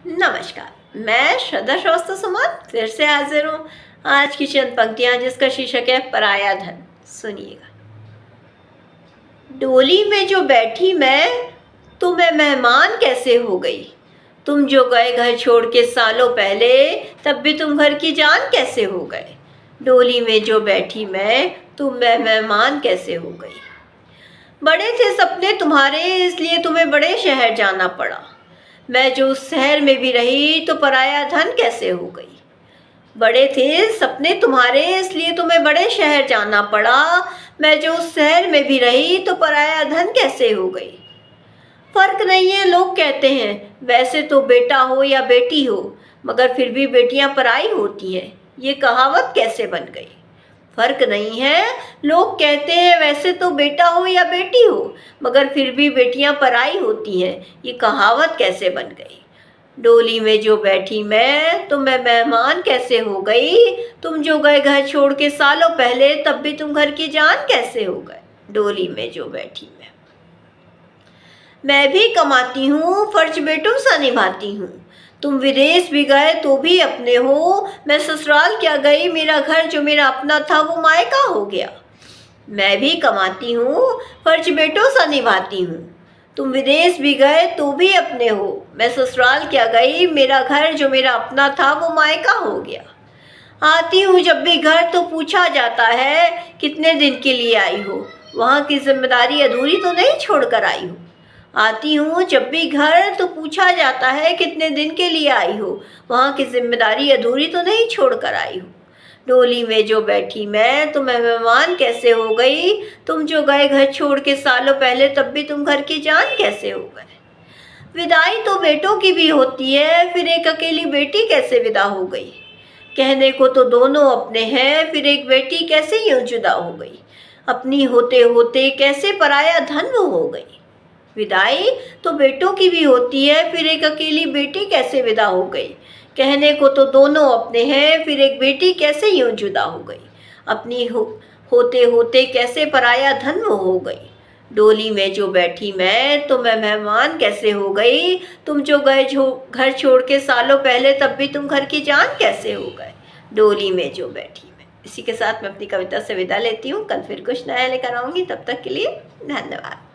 नमस्कार, मैं श्रद्धा श्रीवास्तव सुमन फिर से हाजिर हूँ। आज की चंद पंक्तियाँ जिसका शीर्षक है पराया धन। सुनिएगा। डोली में जो बैठी मैं, तो मैं मेहमान कैसे हो गई। तुम जो गए घर छोड़ के सालों पहले, तब भी तुम घर की जान कैसे हो गए। डोली में जो बैठी मैं, तो मैं मेहमान कैसे हो गई। बड़े थे सपने तुम्हारे, इसलिए तुम्हें बड़े शहर जाना पड़ा। मैं जो उस शहर में भी रही, तो पराया धन कैसे हो गई। बड़े थे सपने तुम्हारे, इसलिए तुम्हें बड़े शहर जाना पड़ा। मैं जो उस शहर में भी रही, तो पराया धन कैसे हो गई। फर्क नहीं है लोग कहते हैं, वैसे तो बेटा हो या बेटी हो, मगर फिर भी बेटियां पराई होती हैं। ये कहावत कैसे बन गई। फर्क नहीं है लोग कहते हैं, वैसे तो बेटा हो या बेटी हो, मगर फिर भी बेटियां पराई होती हैं। ये कहावत कैसे बन गई। डोली में जो बैठी मैं, तो मैं मेहमान कैसे हो गई। तुम जो गए घर छोड़ के सालों पहले, तब भी तुम घर की जान कैसे हो गए। डोली में जो बैठी मैं भी कमाती हूँ, फर्ज बेटों सा निभाती हूँ। तुम विदेश भी गए तो भी अपने हो, मैं ससुराल क्या गई, मेरा घर जो मेरा अपना था वो मायका हो गया। मैं भी कमाती हूँ, फर्ज बेटों सा निभाती हूँ। तुम विदेश भी गए तो भी अपने हो, मैं ससुराल क्या गई, मेरा घर जो मेरा अपना था वो मायका हो गया। आती हूँ जब भी घर तो पूछा जाता है, कितने दिन के लिए आई हो। वहाँ की जिम्मेदारी अधूरी तो नहीं छोड़ कर आई हो। आती हूँ जब भी घर तो पूछा जाता है, कितने दिन के लिए आई हो। वहाँ की जिम्मेदारी अधूरी तो नहीं छोड़ कर आई हो। डोली में जो बैठी मैं, तो मैं मेहमान कैसे हो गई। तुम जो गए घर छोड़ के सालों पहले, तब भी तुम घर की जान कैसे हो गए। विदाई तो बेटों की भी होती है, फिर एक अकेली बेटी कैसे विदा हो गई। कहने को तो दोनों अपने हैं, फिर एक बेटी कैसे यूं जुदा हो गई। अपनी होते होते कैसे पराया धन वो हो गई। विदाई तो बेटों की भी होती है, फिर एक अकेली बेटी कैसे विदा हो गई। कहने को तो दोनों अपने हैं, फिर एक बेटी कैसे यूं जुदा हो गई। अपनी होते होते कैसे पराया धन वो हो गई। डोली में जो बैठी मैं, तो मैं मेहमान कैसे हो गई। तुम जो गए घर छोड़ के सालों पहले, तब भी तुम घर की जान कैसे हो गए। डोली में जो बैठी मैं। इसी के साथ मैं अपनी कविता से विदा लेती हूँ। कल फिर कुछ नया लेकर आऊँगी, तब तक के लिए धन्यवाद।